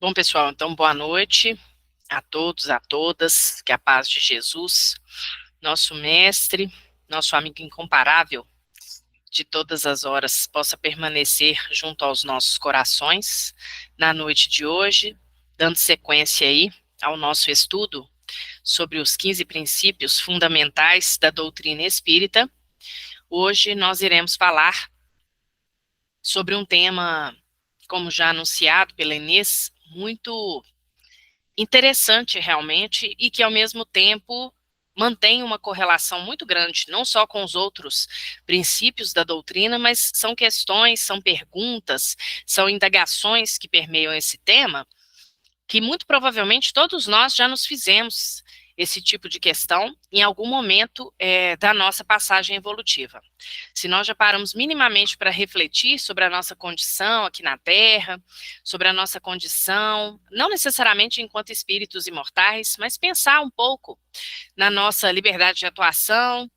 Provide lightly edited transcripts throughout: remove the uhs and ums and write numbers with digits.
Bom, pessoal, então boa noite a todos, a todas, que a paz de Jesus, nosso mestre, nosso amigo incomparável de todas as horas, possa permanecer junto aos nossos corações na noite de hoje, dando sequência aí ao nosso estudo sobre os 15 princípios fundamentais da doutrina espírita. Hoje nós iremos falar sobre um tema, como já anunciado pela Inês, muito interessante realmente e que ao mesmo tempo mantém uma correlação muito grande, não só com os outros princípios da doutrina, mas são questões, são perguntas, são indagações que permeiam esse tema, que muito provavelmente todos nós já nos fizemos esse tipo de questão em algum momento da nossa passagem evolutiva. Se nós já paramos minimamente para refletir sobre a nossa condição aqui na Terra, sobre a nossa condição, não necessariamente enquanto espíritos imortais, mas pensar um pouco na nossa liberdade de atuação,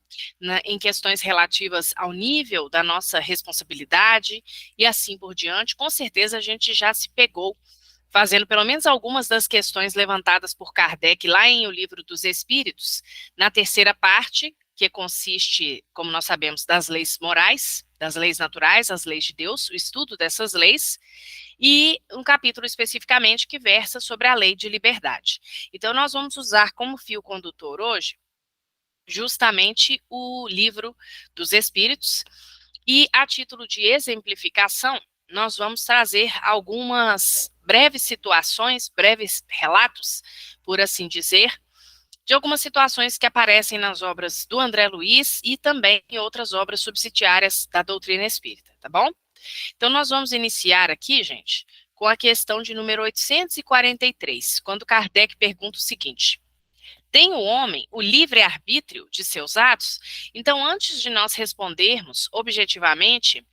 em questões relativas ao nível da nossa responsabilidade e assim por diante, com certeza a gente já se pegou fazendo pelo menos algumas das questões levantadas por Kardec lá em O Livro dos Espíritos, na terceira parte, que consiste, como nós sabemos, das leis morais, das leis naturais, as leis de Deus, o estudo dessas leis, e um capítulo especificamente que versa sobre a lei de liberdade. Então, nós vamos usar como fio condutor hoje justamente o Livro dos Espíritos, e a título de exemplificação, nós vamos trazer algumas breves situações, breves relatos, por assim dizer, de algumas situações que aparecem nas obras do André Luiz e também em outras obras subsidiárias da doutrina espírita, tá bom? Então, nós vamos iniciar aqui, gente, com a questão de número 843, quando Kardec pergunta o seguinte: tem o homem o livre-arbítrio de seus atos? Então, antes de nós respondermos objetivamente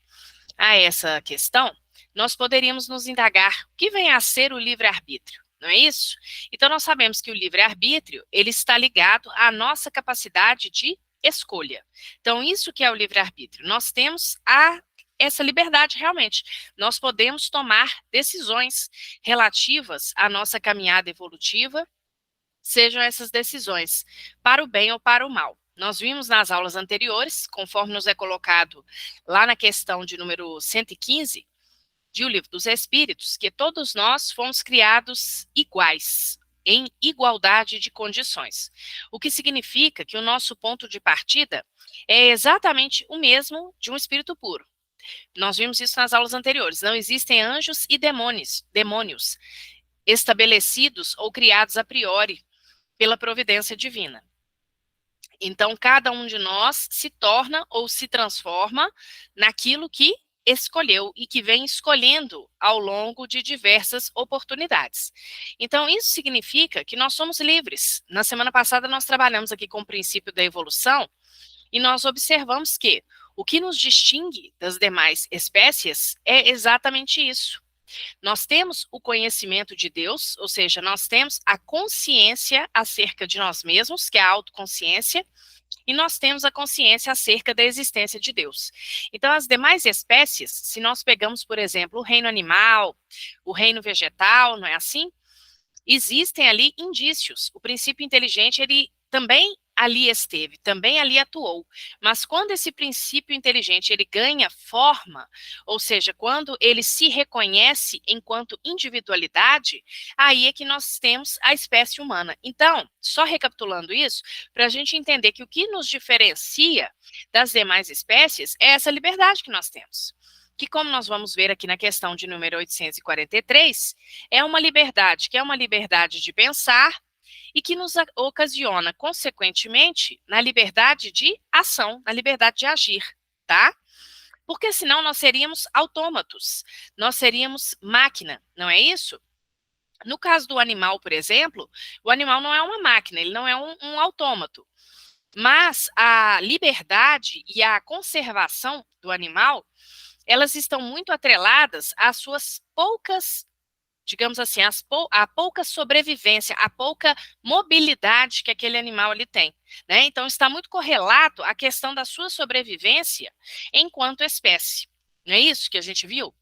a essa questão, nós poderíamos nos indagar o que vem a ser o livre-arbítrio, não é isso? Então, nós sabemos que o livre-arbítrio, ele está ligado à nossa capacidade de escolha. Então, isso que é o livre-arbítrio. Nós temos essa liberdade realmente. Nós podemos tomar decisões relativas à nossa caminhada evolutiva, sejam essas decisões para o bem ou para o mal. Nós vimos nas aulas anteriores, conforme nos é colocado lá na questão de número 115, de O Livro dos Espíritos, que todos nós fomos criados iguais, em igualdade de condições. O que significa que o nosso ponto de partida é exatamente o mesmo de um espírito puro. Nós vimos isso nas aulas anteriores. Não existem anjos e demônios estabelecidos ou criados a priori pela providência divina. Então, cada um de nós se torna ou se transforma naquilo que escolheu e que vem escolhendo ao longo de diversas oportunidades. Então, isso significa que nós somos livres. Na semana passada, nós trabalhamos aqui com o princípio da evolução e nós observamos que o que nos distingue das demais espécies é exatamente isso. Nós temos o conhecimento de Deus, ou seja, nós temos a consciência acerca de nós mesmos, que é a autoconsciência, e nós temos a consciência acerca da existência de Deus. Então, as demais espécies, se nós pegamos, por exemplo, o reino animal, o reino vegetal, não é assim? Existem ali indícios. O princípio inteligente, ele também ali esteve, também ali atuou. Mas quando esse princípio inteligente ele ganha forma, ou seja, quando ele se reconhece enquanto individualidade, aí é que nós temos a espécie humana. Então, só recapitulando isso, para a gente entender que o que nos diferencia das demais espécies é essa liberdade que nós temos. Que, como nós vamos ver aqui na questão de número 843, é uma liberdade que é uma liberdade de pensar e que nos ocasiona, consequentemente, na liberdade de ação, na liberdade de agir, tá? Porque senão nós seríamos autômatos, nós seríamos máquina, não é isso? No caso do animal, por exemplo, o animal não é uma máquina, ele não é um autômato. Mas a liberdade e a conservação do animal, elas estão muito atreladas às suas poucas, digamos assim, a pouca sobrevivência, a pouca mobilidade que aquele animal ali tem, né? Então, está muito correlato à questão da sua sobrevivência enquanto espécie. Não é isso que a gente viu?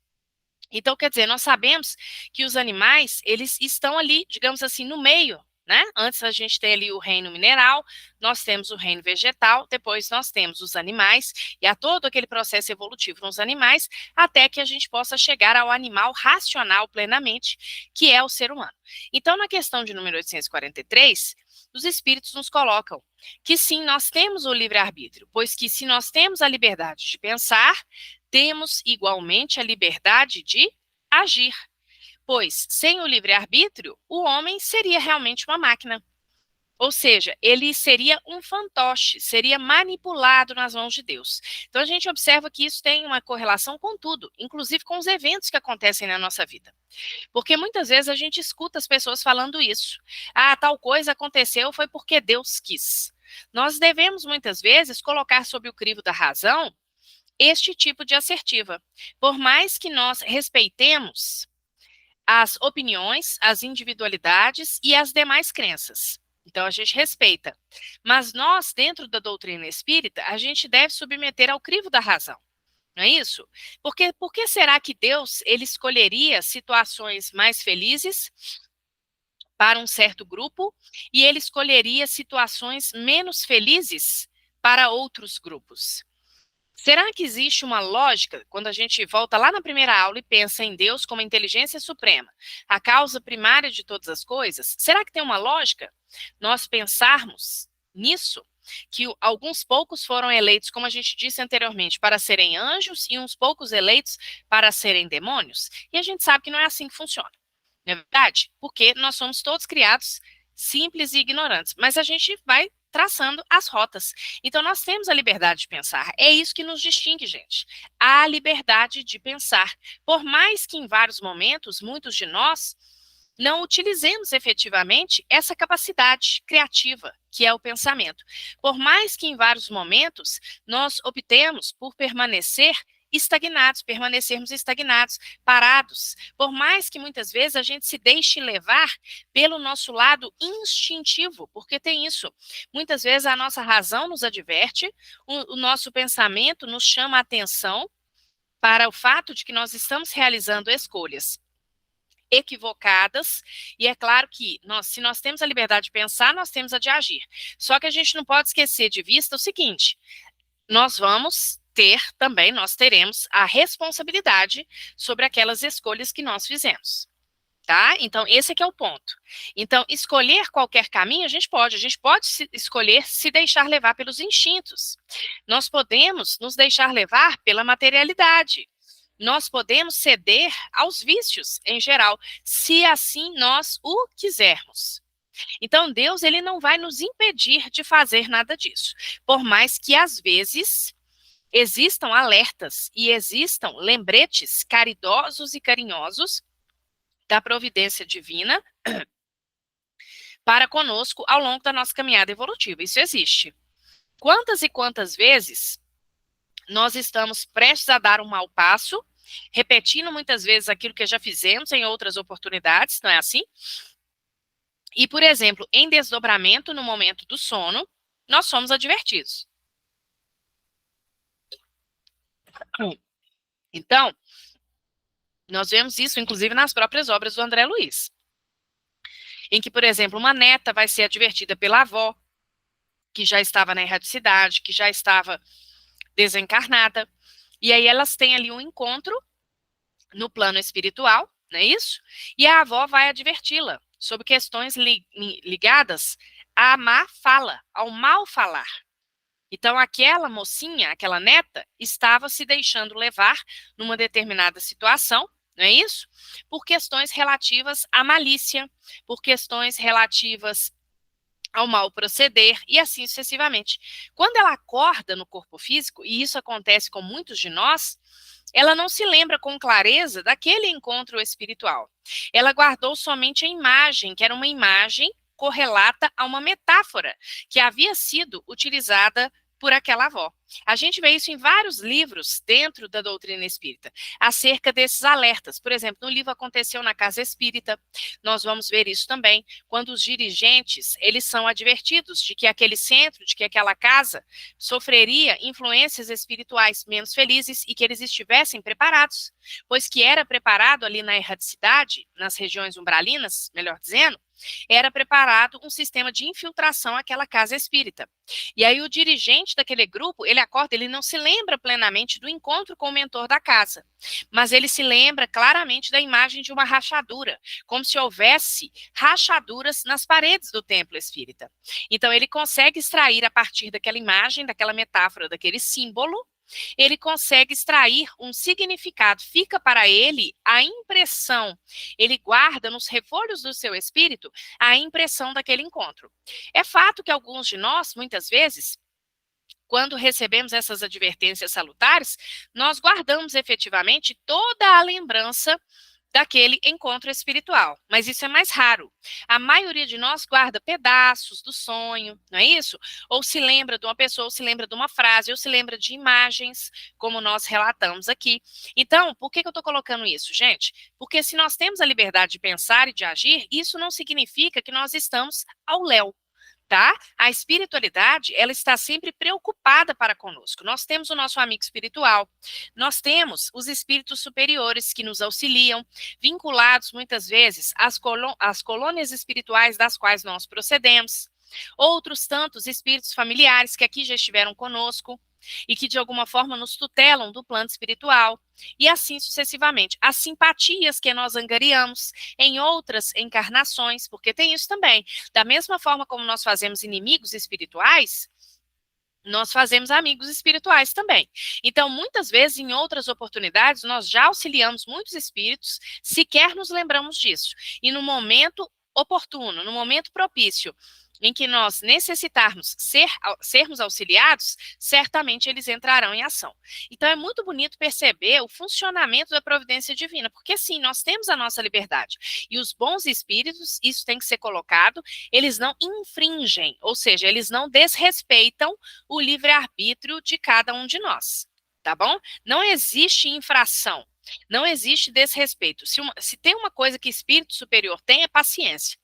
Então, quer dizer, nós sabemos que os animais, eles estão ali, digamos assim, no meio, né? Antes a gente tem ali o reino mineral, nós temos o reino vegetal, depois nós temos os animais, e há todo aquele processo evolutivo nos animais, até que a gente possa chegar ao animal racional plenamente, que é o ser humano. Então, na questão de número 843, os espíritos nos colocam que sim, nós temos o livre-arbítrio, pois que se nós temos a liberdade de pensar, temos igualmente a liberdade de agir, pois sem o livre-arbítrio, o homem seria realmente uma máquina. Ou seja, ele seria um fantoche, seria manipulado nas mãos de Deus. Então a gente observa que isso tem uma correlação com tudo, inclusive com os eventos que acontecem na nossa vida. Porque muitas vezes a gente escuta as pessoas falando isso. Ah, tal coisa aconteceu foi porque Deus quis. Nós devemos muitas vezes colocar sob o crivo da razão este tipo de assertiva. Por mais que nós respeitemos as opiniões, as individualidades e as demais crenças. Então, a gente respeita. Mas nós, dentro da doutrina espírita, a gente deve submeter ao crivo da razão. Não é isso? Porque por que será que Deus ele escolheria situações mais felizes para um certo grupo e ele escolheria situações menos felizes para outros grupos? Será que existe uma lógica quando a gente volta lá na primeira aula e pensa em Deus como a inteligência suprema, a causa primária de todas as coisas? Será que tem uma lógica nós pensarmos nisso? Que alguns poucos foram eleitos, como a gente disse anteriormente, para serem anjos e uns poucos eleitos para serem demônios? E a gente sabe que não é assim que funciona, não é verdade? Porque nós somos todos criados simples e ignorantes, mas a gente vai traçando as rotas. Então, nós temos a liberdade de pensar. É isso que nos distingue, gente. A liberdade de pensar. Por mais que em vários momentos, muitos de nós não utilizemos efetivamente essa capacidade criativa, que é o pensamento. Por mais que em vários momentos nós optemos por permanecermos estagnados, parados, por mais que muitas vezes a gente se deixe levar pelo nosso lado instintivo, porque tem isso. Muitas vezes a nossa razão nos adverte, o nosso pensamento nos chama a atenção para o fato de que nós estamos realizando escolhas equivocadas, e é claro que se nós temos a liberdade de pensar, nós temos a de agir. Só que a gente não pode esquecer de vista o seguinte: nós teremos a responsabilidade sobre aquelas escolhas que nós fizemos. Tá? Então, esse aqui é o ponto. Então, escolher qualquer caminho, a gente pode escolher se deixar levar pelos instintos. Nós podemos nos deixar levar pela materialidade. Nós podemos ceder aos vícios, em geral, se assim nós o quisermos. Então, Deus, ele não vai nos impedir de fazer nada disso. Por mais que, às vezes, existam alertas e existam lembretes caridosos e carinhosos da providência divina para conosco ao longo da nossa caminhada evolutiva. Isso existe. Quantas e quantas vezes nós estamos prestes a dar um mau passo, repetindo muitas vezes aquilo que já fizemos em outras oportunidades, não é assim? E, por exemplo, em desdobramento no momento do sono, nós somos advertidos. Então, nós vemos isso, inclusive, nas próprias obras do André Luiz, em que, por exemplo, uma neta vai ser advertida pela avó, que já estava na erradicidade, que já estava desencarnada, e aí elas têm ali um encontro no plano espiritual, não é isso? E a avó vai adverti-la sobre questões ligadas à má fala, ao mal falar. Então, aquela mocinha, aquela neta, estava se deixando levar numa determinada situação, não é isso? Por questões relativas à malícia, por questões relativas ao mal proceder e assim sucessivamente. Quando ela acorda no corpo físico, e isso acontece com muitos de nós, ela não se lembra com clareza daquele encontro espiritual. Ela guardou somente a imagem, que era uma imagem correlata a uma metáfora que havia sido utilizada por aquela avó. A gente vê isso em vários livros dentro da doutrina espírita, acerca desses alertas. Por exemplo, no livro Aconteceu na Casa Espírita, nós vamos ver isso também, quando os dirigentes, eles são advertidos de que aquele centro, de que aquela casa sofreria influências espirituais menos felizes e que eles estivessem preparados, pois que era preparado ali na erradicidade, nas regiões umbralinas, melhor dizendo, era preparado um sistema de infiltração àquela casa espírita. E aí o dirigente daquele grupo, ele acorda, ele não se lembra plenamente do encontro com o mentor da casa, mas ele se lembra claramente da imagem de uma rachadura, como se houvesse rachaduras nas paredes do templo espírita. Então ele consegue extrair a partir daquela imagem, daquela metáfora, daquele símbolo, ele consegue extrair um significado, fica para ele a impressão, ele guarda nos refolhos do seu espírito a impressão daquele encontro. É fato que alguns de nós, muitas vezes, quando recebemos essas advertências salutares, nós guardamos efetivamente toda a lembrança daquele encontro espiritual, mas isso é mais raro. A maioria de nós guarda pedaços do sonho, não é isso? Ou se lembra de uma pessoa, ou se lembra de uma frase, ou se lembra de imagens, como nós relatamos aqui. Então, por que eu estou colocando isso, gente? Porque se nós temos a liberdade de pensar e de agir, isso não significa que nós estamos ao léu. Tá? A espiritualidade, ela está sempre preocupada para conosco. Nós temos o nosso amigo espiritual, nós temos os espíritos superiores que nos auxiliam, vinculados muitas vezes às colônias espirituais das quais nós procedemos. Outros tantos espíritos familiares que aqui já estiveram conosco e que de alguma forma nos tutelam do plano espiritual, e assim sucessivamente. As simpatias que nós angariamos em outras encarnações, porque tem isso também. Da mesma forma como nós fazemos inimigos espirituais, nós fazemos amigos espirituais também. Então, muitas vezes, em outras oportunidades, nós já auxiliamos muitos espíritos, sequer nos lembramos disso. E no momento oportuno, no momento propício, em que nós necessitarmos sermos auxiliados, certamente eles entrarão em ação. Então é muito bonito perceber o funcionamento da providência divina, porque sim, nós temos a nossa liberdade. E os bons espíritos, isso tem que ser colocado, eles não infringem, ou seja, eles não desrespeitam o livre-arbítrio de cada um de nós, tá bom? Não existe infração, não existe desrespeito. Se tem uma coisa que espírito superior tem, é paciência.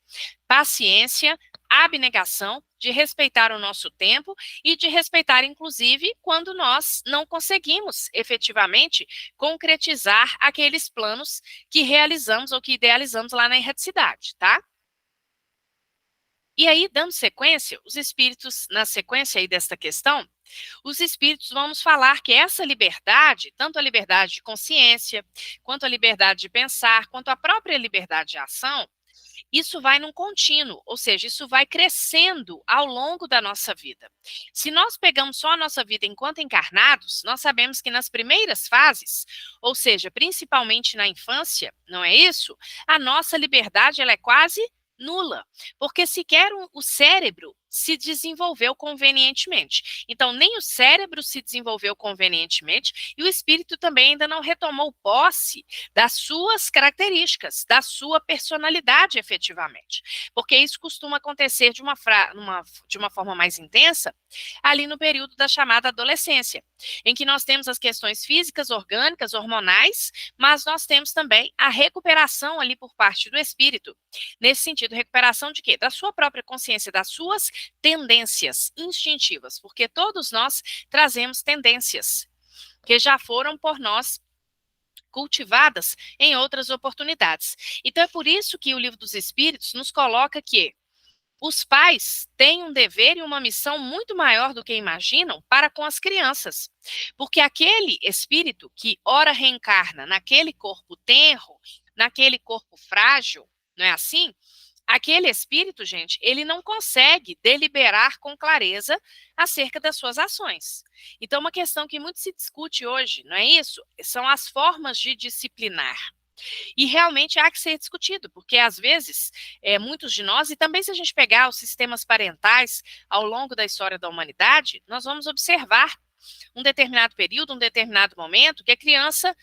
Paciência, abnegação, de respeitar o nosso tempo e de respeitar, inclusive, quando nós não conseguimos efetivamente concretizar aqueles planos que realizamos ou que idealizamos lá na erradicidade, tá? E aí, dando sequência, os espíritos, na sequência aí desta questão, os espíritos vão nos falar que essa liberdade, tanto a liberdade de consciência, quanto a liberdade de pensar, quanto a própria liberdade de ação, isso vai num contínuo, ou seja, isso vai crescendo ao longo da nossa vida. Se nós pegamos só a nossa vida enquanto encarnados, nós sabemos que nas primeiras fases, ou seja, principalmente na infância, não é isso? A nossa liberdade ela é quase nula, porque sequer o cérebro se desenvolveu convenientemente. Então, nem o cérebro se desenvolveu convenientemente e o espírito também ainda não retomou posse das suas características, da sua personalidade efetivamente. Porque isso costuma acontecer de uma forma mais intensa ali no período da chamada adolescência, em que nós temos as questões físicas, orgânicas, hormonais, mas nós temos também a recuperação ali por parte do espírito. Nesse sentido, recuperação de quê? Da sua própria consciência, das suas tendências instintivas, porque todos nós trazemos tendências que já foram por nós cultivadas em outras oportunidades. Então é por isso que o Livro dos Espíritos nos coloca que os pais têm um dever e uma missão muito maior do que imaginam para com as crianças, porque aquele espírito que ora reencarna naquele corpo tenro, naquele corpo frágil, não é assim? Aquele espírito, gente, ele não consegue deliberar com clareza acerca das suas ações. Então, uma questão que muito se discute hoje, não é isso? São as formas de disciplinar. E realmente há que ser discutido, porque às vezes muitos de nós, e também se a gente pegar os sistemas parentais ao longo da história da humanidade, nós vamos observar um determinado período, um determinado momento, que a criança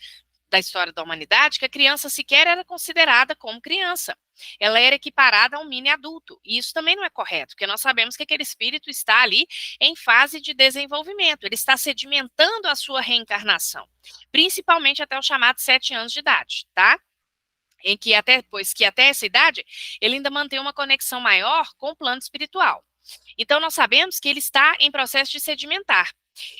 da história da humanidade que a criança sequer era considerada como criança. Ela era equiparada a um mini adulto. E isso também não é correto, porque nós sabemos que aquele espírito está ali em fase de desenvolvimento, ele está sedimentando a sua reencarnação, principalmente até os chamados 7 anos de idade, tá? Em que até essa idade, ele ainda mantém uma conexão maior com o plano espiritual. Então, nós sabemos que ele está em processo de sedimentar.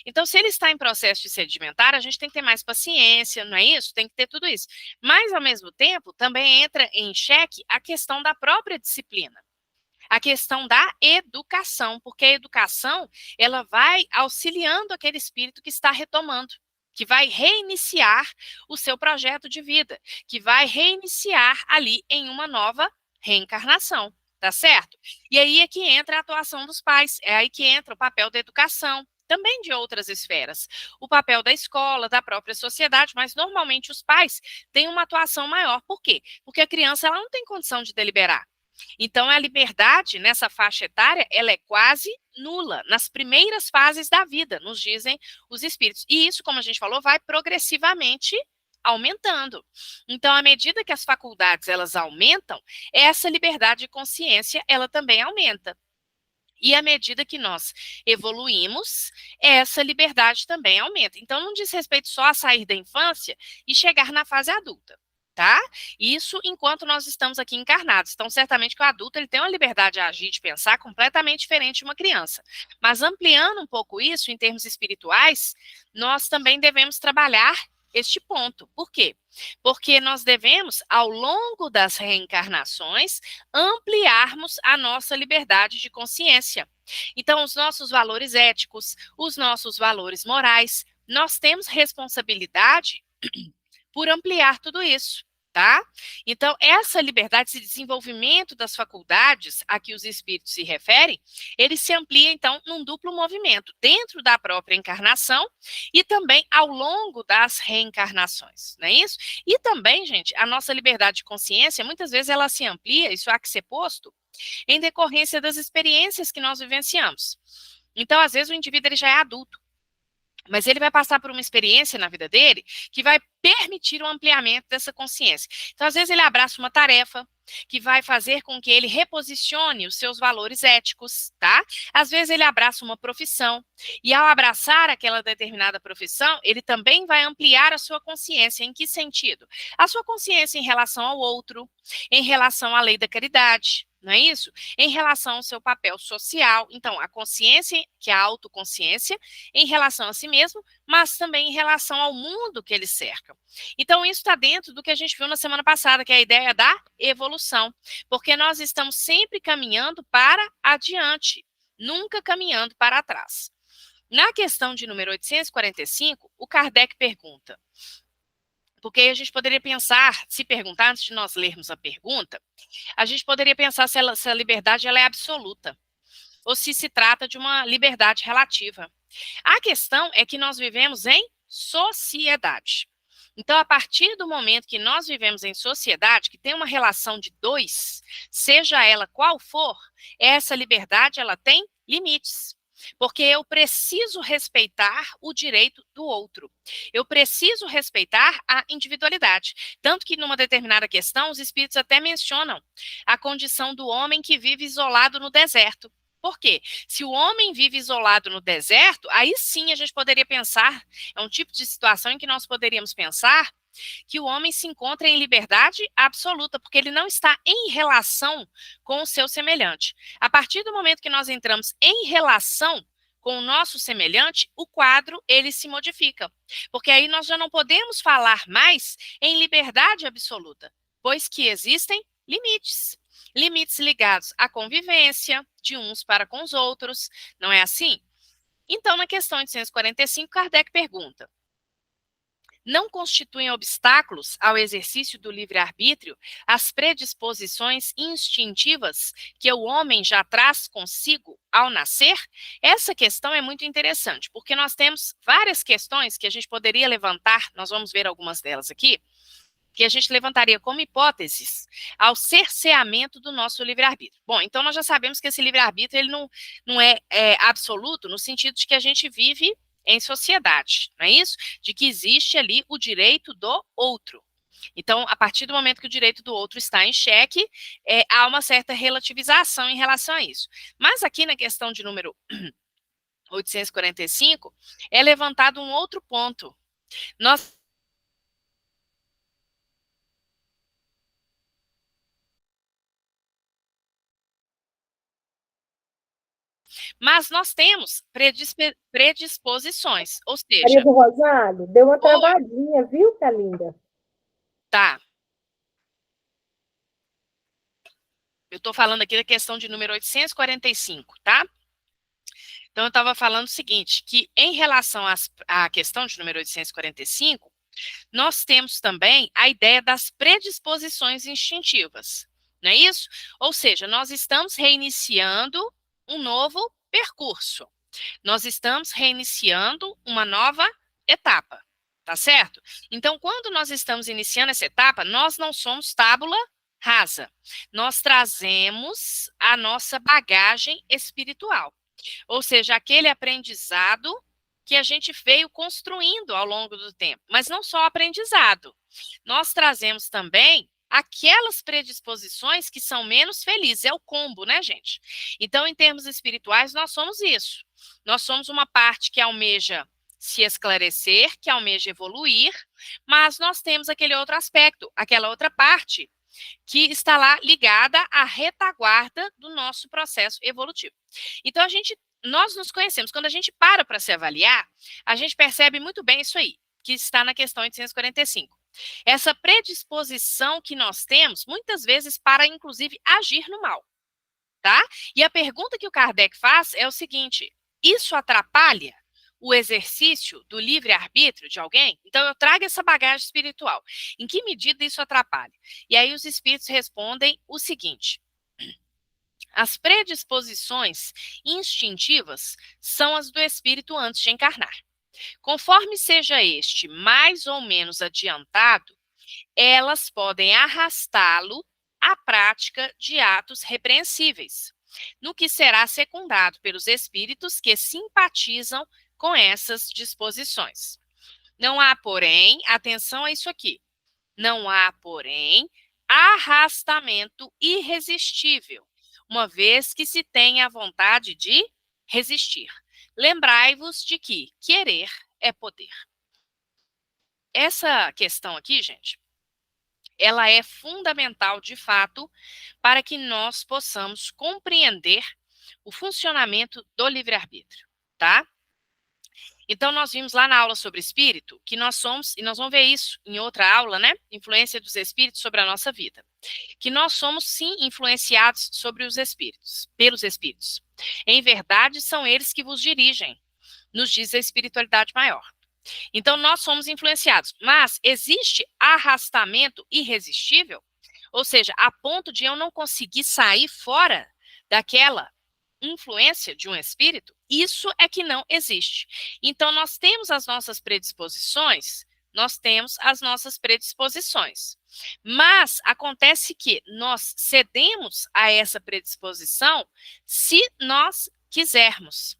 Então, se ele está em processo de sedimentar, a gente tem que ter mais paciência, não é isso? Tem que ter tudo isso. Mas, ao mesmo tempo, também entra em xeque a questão da própria disciplina, a questão da educação, porque a educação, ela vai auxiliando aquele espírito que está retomando, que vai reiniciar o seu projeto de vida, que vai reiniciar ali em uma nova reencarnação, tá certo? E aí é que entra a atuação dos pais, é aí que entra o papel da educação, também de outras esferas, o papel da escola, da própria sociedade, mas normalmente os pais têm uma atuação maior. Por quê? Porque a criança ela não tem condição de deliberar. Então, a liberdade nessa faixa etária, ela é quase nula, nas primeiras fases da vida, nos dizem os espíritos. E isso, como a gente falou, vai progressivamente aumentando. Então, à medida que as faculdades, elas aumentam, essa liberdade de consciência, ela também aumenta. E à medida que nós evoluímos, essa liberdade também aumenta. Então, não diz respeito só a sair da infância e chegar na fase adulta. Tá? Isso enquanto nós estamos aqui encarnados. Então, certamente que o adulto ele tem uma liberdade de agir, de pensar completamente diferente de uma criança. Mas ampliando um pouco isso, em termos espirituais, nós também devemos trabalhar este ponto. Por quê? Porque nós devemos, ao longo das reencarnações, ampliarmos a nossa liberdade de consciência. Então, os nossos valores éticos, os nossos valores morais, nós temos responsabilidade por ampliar tudo isso. Tá? Então, essa liberdade, esse desenvolvimento das faculdades a que os espíritos se referem, ele se amplia, então, num duplo movimento, dentro da própria encarnação e também ao longo das reencarnações, não é isso? E também, gente, a nossa liberdade de consciência, muitas vezes ela se amplia, isso há que ser posto, em decorrência das experiências que nós vivenciamos. Então, às vezes, o indivíduo ele já é adulto, mas ele vai passar por uma experiência na vida dele que vai permitir o ampliamento dessa consciência. Então, às vezes, ele abraça uma tarefa que vai fazer com que ele reposicione os seus valores éticos, tá? Às vezes, ele abraça uma profissão e, ao abraçar aquela determinada profissão, ele também vai ampliar a sua consciência. Em que sentido? A sua consciência em relação ao outro, em relação à lei da caridade, não é isso? Em relação ao seu papel social. Então, a consciência, que é a autoconsciência, em relação a si mesmo, mas também em relação ao mundo que ele cerca. Então, isso está dentro do que a gente viu na semana passada, que é a ideia da evolução, porque nós estamos sempre caminhando para adiante, nunca caminhando para trás. Na questão de número 845, o Kardec pergunta, porque a gente poderia pensar, se perguntar, antes de nós lermos a pergunta, a gente poderia pensar se a liberdade ela é absoluta, ou se trata de uma liberdade relativa. A questão é que nós vivemos em sociedade. Então, a partir do momento que nós vivemos em sociedade, que tem uma relação de dois, seja ela qual for, essa liberdade ela tem limites. Porque eu preciso respeitar o direito do outro. Eu preciso respeitar a individualidade. Tanto que, numa determinada questão, os espíritos até mencionam a condição do homem que vive isolado no deserto. Por quê? Se o homem vive isolado no deserto, aí sim a gente poderia pensar, é um tipo de situação em que nós poderíamos pensar que o homem se encontra em liberdade absoluta, porque ele não está em relação com o seu semelhante. A partir do momento que nós entramos em relação com o nosso semelhante, o quadro ele se modifica, porque aí nós já não podemos falar mais em liberdade absoluta, pois que existem limites. Limites ligados à convivência de uns para com os outros, não é assim? Então, na questão 845, Kardec pergunta: não constituem obstáculos ao exercício do livre-arbítrio as predisposições instintivas que o homem já traz consigo ao nascer? Essa questão é muito interessante, porque nós temos várias questões que a gente poderia levantar, nós vamos ver algumas delas aqui, que a gente levantaria como hipóteses ao cerceamento do nosso livre-arbítrio. Bom, então nós já sabemos que esse livre-arbítrio ele não é absoluto, no sentido de que a gente vive em sociedade, não é isso? De que existe ali o direito do outro. Então, a partir do momento que o direito do outro está em xeque, há uma certa relativização em relação a isso. Mas aqui na questão de número 845, é levantado um outro ponto. Mas nós temos predisposições, ou Maria seja, do Rosário, deu uma ou travadinha, viu, Calinda? tá, eu estou falando aqui da questão de número 845, tá? Então, eu estava falando o seguinte, que em relação à questão de número 845, nós temos também a ideia das predisposições instintivas, não é isso? Ou seja, nós estamos reiniciando um novo percurso. Nós estamos reiniciando uma nova etapa, tá certo? Então, quando nós estamos iniciando essa etapa, nós não somos tábula rasa. Nós trazemos a nossa bagagem espiritual, ou seja, aquele aprendizado que a gente veio construindo ao longo do tempo, mas não só aprendizado. Nós trazemos também aquelas predisposições que são menos felizes, é o combo, né, gente? Então, em termos espirituais, nós somos isso. Nós somos uma parte que almeja se esclarecer, que almeja evoluir, mas nós temos aquele outro aspecto, aquela outra parte que está lá ligada à retaguarda do nosso processo evolutivo. Então, nós nos conhecemos. Quando a gente para se avaliar, a gente percebe muito bem isso aí, que está na questão 845. Essa predisposição que nós temos, muitas vezes, para, inclusive, agir no mal, tá? E a pergunta que o Kardec faz é o seguinte, isso atrapalha o exercício do livre-arbítrio de alguém? Então, eu trago essa bagagem espiritual. Em que medida isso atrapalha? E aí os espíritos respondem o seguinte, as predisposições instintivas são as do espírito antes de encarnar. Conforme seja este mais ou menos adiantado, elas podem arrastá-lo à prática de atos repreensíveis, no que será secundado pelos espíritos que simpatizam com essas disposições. Não há, porém, atenção a isso aqui, não há, porém, arrastamento irresistível, uma vez que se tenha a vontade de resistir. Lembrai-vos de que querer é poder. Essa questão aqui, gente, ela é fundamental, de fato, para que nós possamos compreender o funcionamento do livre-arbítrio, tá? Então, nós vimos lá na aula sobre espírito que nós somos, e nós vamos ver isso em outra aula, né? Influência dos espíritos sobre a nossa vida. Que nós somos, sim, influenciados sobre os espíritos, pelos espíritos. Em verdade, são eles que vos dirigem, nos diz a espiritualidade maior. Então, nós somos influenciados, mas existe arrastamento irresistível? Ou seja, a ponto de eu não conseguir sair fora daquela influência de um espírito? Isso é que não existe. Então, nós temos as nossas predisposições, mas acontece que nós cedemos a essa predisposição se nós quisermos.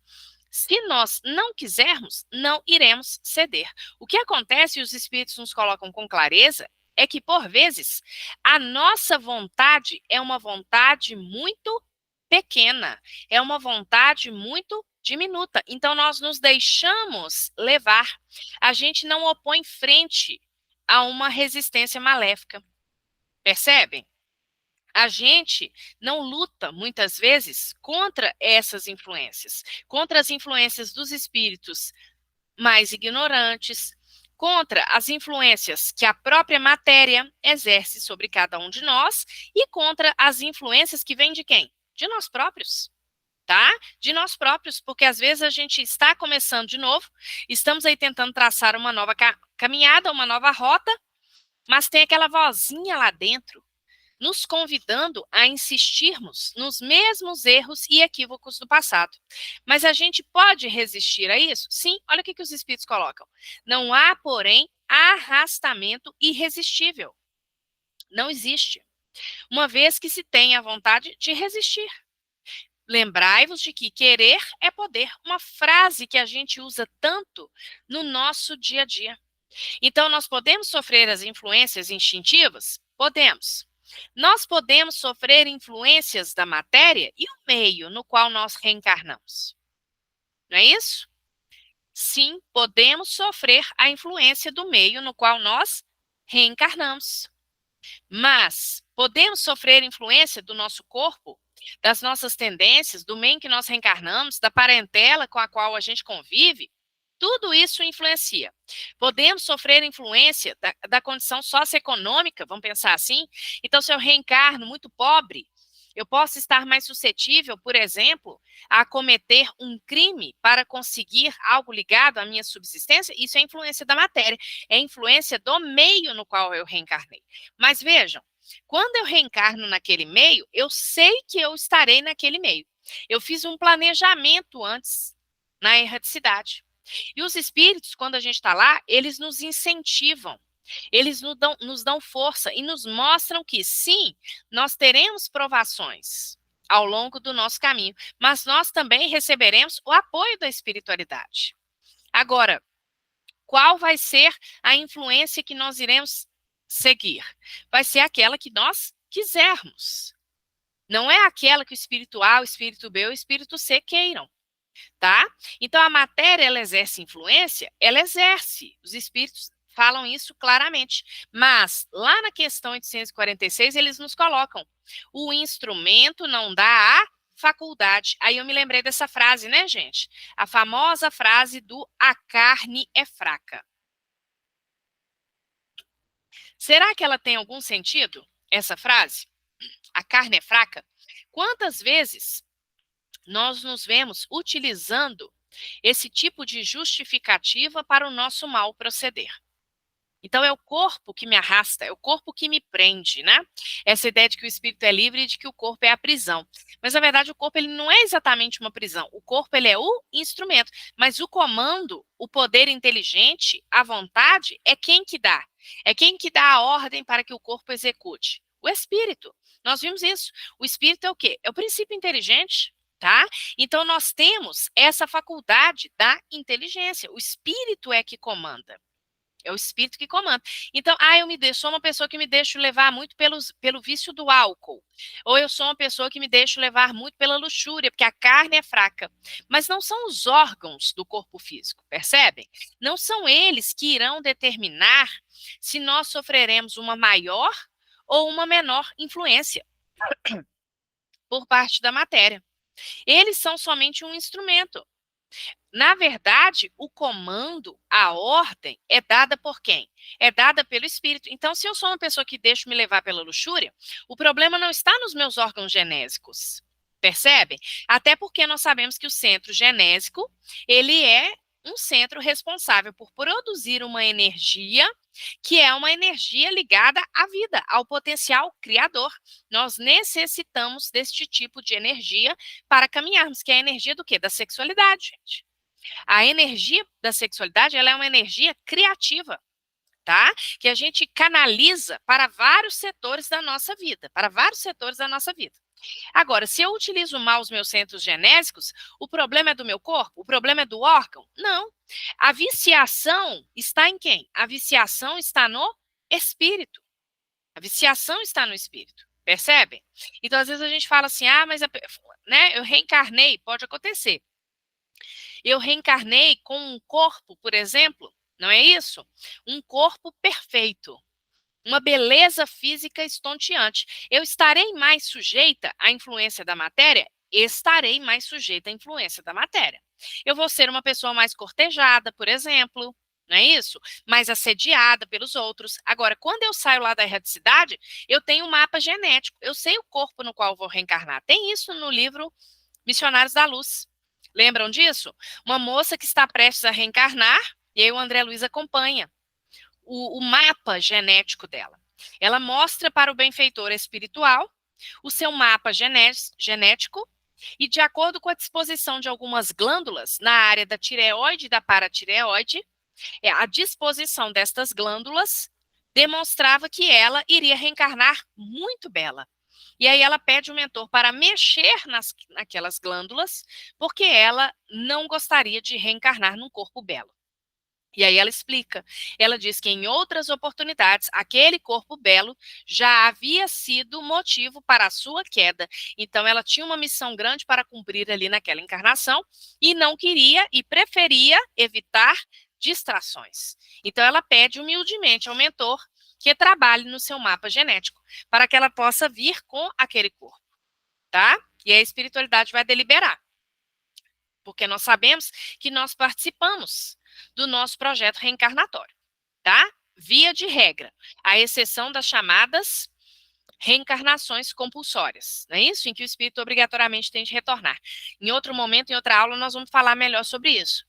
Se nós não quisermos, não iremos ceder. O que acontece, e os espíritos nos colocam com clareza, é que, por vezes, a nossa vontade é uma vontade muito pequena, é uma vontade muito diminuta. Então, nós nos deixamos levar. A gente não opõe frente a uma resistência maléfica. Percebem? A gente não luta, muitas vezes, contra essas influências, contra as influências dos espíritos mais ignorantes, contra as influências que a própria matéria exerce sobre cada um de nós e contra as influências que vêm de quem? De nós próprios, tá? De nós próprios, porque às vezes a gente está começando de novo, estamos aí tentando traçar uma nova caminhada, uma nova rota, mas tem aquela vozinha lá dentro nos convidando a insistirmos nos mesmos erros e equívocos do passado. Mas a gente pode resistir a isso? Sim, olha o que os espíritos colocam. Não há, porém, arrastamento irresistível. Não existe. Uma vez que se tem a vontade de resistir. Lembrai-vos de que querer é poder. Uma frase que a gente usa tanto no nosso dia a dia. Então, nós podemos sofrer as influências instintivas? Podemos. Nós podemos sofrer influências da matéria e o meio no qual nós reencarnamos. Não é isso? Sim, podemos sofrer a influência do meio no qual nós reencarnamos. Mas podemos sofrer influência do nosso corpo, das nossas tendências, do meio em que nós reencarnamos, da parentela com a qual a gente convive? Tudo isso influencia. Podemos sofrer influência da condição socioeconômica, vamos pensar assim. Então, se eu reencarno muito pobre, eu posso estar mais suscetível, por exemplo, a cometer um crime para conseguir algo ligado à minha subsistência. Isso é influência da matéria, é influência do meio no qual eu reencarnei. Mas vejam, quando eu reencarno naquele meio, eu sei que eu estarei naquele meio. Eu fiz um planejamento antes na erradicidade. E os espíritos, quando a gente está lá, eles nos incentivam, eles nos dão força e nos mostram que, sim, nós teremos provações ao longo do nosso caminho, mas nós também receberemos o apoio da espiritualidade. Agora, qual vai ser a influência que nós iremos seguir? Vai ser aquela que nós quisermos. Não é aquela que o espírito A, o espírito B ou o espírito C queiram. Tá? Então, a matéria, ela exerce influência? Ela exerce. Os espíritos falam isso claramente. Mas, lá na questão 846, eles nos colocam: o instrumento não dá a faculdade. Aí eu me lembrei dessa frase, né, gente? A famosa frase do "a carne é fraca". Será que ela tem algum sentido, essa frase? A carne é fraca? Quantas vezes nós nos vemos utilizando esse tipo de justificativa para o nosso mal proceder? Então, é o corpo que me arrasta, é o corpo que me prende, né? Essa ideia de que o espírito é livre e de que o corpo é a prisão. Mas, na verdade, o corpo ele não é exatamente uma prisão. O corpo ele é o instrumento. Mas o comando, o poder inteligente, a vontade, é quem que dá. É quem que dá a ordem para que o corpo execute. O espírito. Nós vimos isso. O espírito é o quê? É o princípio inteligente. Tá? Então, nós temos essa faculdade da inteligência. O espírito é que comanda. É o espírito que comanda. Então, sou uma pessoa que me deixo levar muito pelo vício do álcool. Ou eu sou uma pessoa que me deixo levar muito pela luxúria, porque a carne é fraca. Mas não são os órgãos do corpo físico, percebem? Não são eles que irão determinar se nós sofreremos uma maior ou uma menor influência por parte da matéria. Eles são somente um instrumento. Na verdade, o comando, a ordem, é dada por quem? É dada pelo espírito. Então, se eu sou uma pessoa que deixo me levar pela luxúria, o problema não está nos meus órgãos genésicos. Percebem? Até porque nós sabemos que o centro genésico, ele é um centro responsável por produzir uma energia que é uma energia ligada à vida, ao potencial criador. Nós necessitamos deste tipo de energia para caminharmos, que é a energia do quê? Da sexualidade, gente. A energia da sexualidade, ela é uma energia criativa, tá? Que a gente canaliza para vários setores da nossa vida, para vários setores da nossa vida. Agora, se eu utilizo mal os meus centros genésicos, o problema é do meu corpo? O problema é do órgão? Não. A viciação está em quem? A viciação está no espírito. A viciação está no espírito. Percebem? Então, às vezes a gente fala assim, mas né, eu reencarnei, pode acontecer. Eu reencarnei com um corpo, por exemplo, não é isso? Um corpo perfeito. Uma beleza física estonteante. Eu estarei mais sujeita à influência da matéria? Estarei mais sujeita à influência da matéria. Eu vou ser uma pessoa mais cortejada, por exemplo, não é isso? Mais assediada pelos outros. Agora, quando eu saio lá da erradicidade, eu tenho um mapa genético. Eu sei o corpo no qual vou reencarnar. Tem isso no livro Missionários da Luz. Lembram disso? Uma moça que está prestes a reencarnar, e aí o André Luiz acompanha o mapa genético dela. Ela mostra para o benfeitor espiritual o seu mapa genético e, de acordo com a disposição de algumas glândulas na área da tireoide e da paratireoide, a disposição destas glândulas demonstrava que ela iria reencarnar muito bela. e aí ela pede o mentor para mexer naquelas glândulas, porque ela não gostaria de reencarnar num corpo belo. E aí ela explica, ela diz que em outras oportunidades, aquele corpo belo já havia sido motivo para a sua queda. Então ela tinha uma missão grande para cumprir ali naquela encarnação e não queria e preferia evitar distrações. Então ela pede humildemente ao mentor que trabalhe no seu mapa genético para que ela possa vir com aquele corpo, tá? E a espiritualidade vai deliberar, porque nós sabemos que nós participamos do nosso projeto reencarnatório, tá? Via de regra, à exceção das chamadas reencarnações compulsórias, não é isso? Em que o espírito obrigatoriamente tem de retornar. Em outro momento, em outra aula, nós vamos falar melhor sobre isso.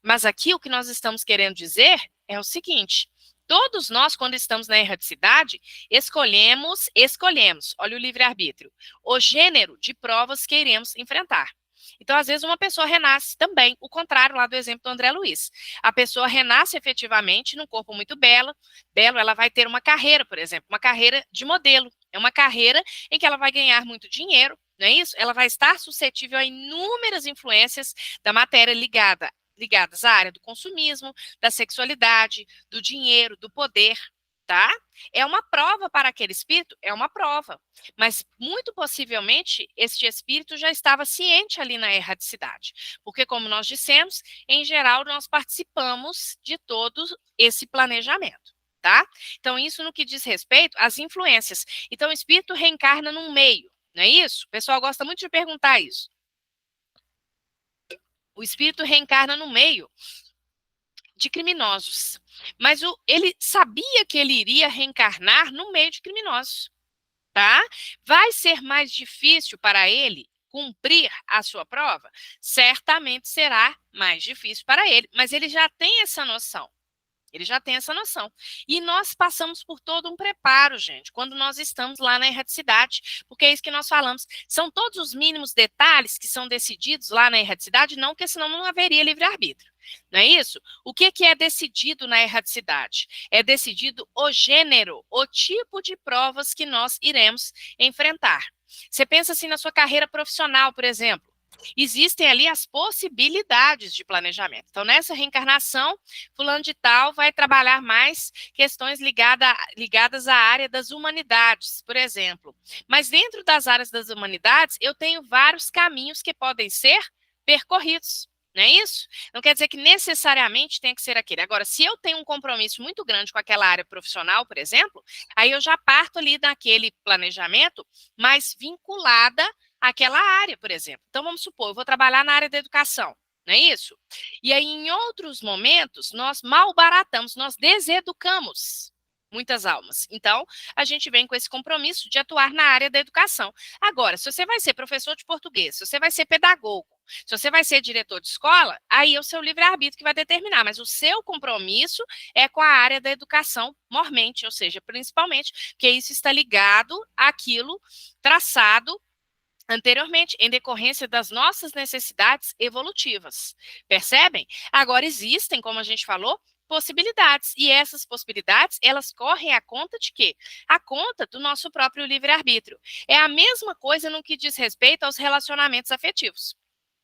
Mas aqui o que nós estamos querendo dizer é o seguinte: todos nós, quando estamos na erraticidade, escolhemos, olha o livre-arbítrio, o gênero de provas que iremos enfrentar. Então, às vezes, uma pessoa renasce também, o contrário lá do exemplo do André Luiz. A pessoa renasce efetivamente num corpo muito belo, ela vai ter uma carreira, por exemplo, uma carreira de modelo. É uma carreira em que ela vai ganhar muito dinheiro, não é isso? Ela vai estar suscetível a inúmeras influências da matéria ligadas à área do consumismo, da sexualidade, do dinheiro, do poder, tá? É uma prova para aquele espírito? É uma prova. Mas, muito possivelmente, este espírito já estava ciente ali na erraticidade. Porque, como nós dissemos, em geral, nós participamos de todo esse planejamento, tá? Então, isso no que diz respeito às influências. Então, o espírito reencarna num meio, não é isso? O pessoal gosta muito de perguntar isso. O espírito reencarna no meio de criminosos. Mas ele sabia que ele iria reencarnar no meio de criminosos, tá? Vai ser mais difícil para ele cumprir a sua prova? Certamente será mais difícil para ele, mas ele já tem essa noção. Ele já tem essa noção. E nós passamos por todo um preparo, gente, quando nós estamos lá na erraticidade, porque é isso que nós falamos. São todos os mínimos detalhes que são decididos lá na erraticidade, não, porque senão não haveria livre-arbítrio. Não é isso? O que é decidido na erraticidade? É decidido o gênero, o tipo de provas que nós iremos enfrentar. Você pensa assim na sua carreira profissional, por exemplo. Existem ali as possibilidades de planejamento. Então, nessa reencarnação, fulano de tal vai trabalhar mais questões ligadas à área das humanidades, por exemplo. Mas dentro das áreas das humanidades, eu tenho vários caminhos que podem ser percorridos. Não é isso? Não quer dizer que necessariamente tem que ser aquele. Agora, se eu tenho um compromisso muito grande com aquela área profissional, por exemplo, aí eu já parto ali naquele planejamento mais vinculada àquela área, por exemplo. Então, vamos supor, eu vou trabalhar na área da educação, não é isso? E aí, em outros momentos, nós malbaratamos, nós deseducamos muitas almas. Então, a gente vem com esse compromisso de atuar na área da educação. Agora, se você vai ser professor de português, se você vai ser pedagogo, se você vai ser diretor de escola, aí é o seu livre-arbítrio que vai determinar, mas o seu compromisso é com a área da educação, mormente, ou seja, principalmente, porque isso está ligado àquilo traçado anteriormente, em decorrência das nossas necessidades evolutivas. Percebem? Agora, existem, como a gente falou, possibilidades, e essas possibilidades, elas correm a conta de quê? A conta do nosso próprio livre-arbítrio. É a mesma coisa no que diz respeito aos relacionamentos afetivos,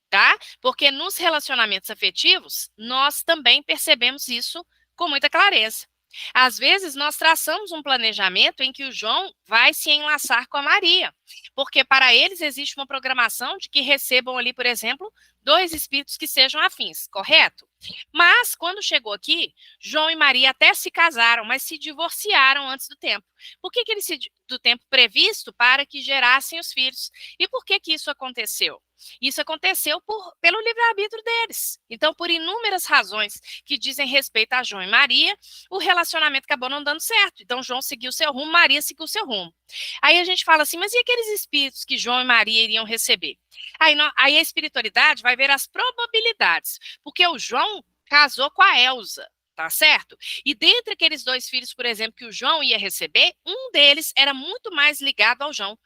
tá? Porque nos relacionamentos afetivos, nós também percebemos isso com muita clareza. Às vezes, nós traçamos um planejamento em que o João vai se enlaçar com a Maria, porque para eles existe uma programação de que recebam ali, por exemplo, 2 espíritos que sejam afins, correto? Mas, quando chegou aqui, João e Maria até se casaram, mas se divorciaram antes do tempo. Por que eles do tempo previsto para que gerassem os filhos? E por que isso aconteceu? Isso aconteceu pelo livre-arbítrio deles. Então, por inúmeras razões que dizem respeito a João e Maria, o relacionamento acabou não dando certo. Então, João seguiu seu rumo, Maria seguiu seu rumo. Aí a gente fala assim, mas e aqueles espíritos que João e Maria iriam receber? Aí a espiritualidade vai ver as probabilidades, porque o João casou com a Elsa, tá certo? E dentre aqueles 2 filhos, por exemplo, que o João ia receber, um deles era muito mais ligado ao João.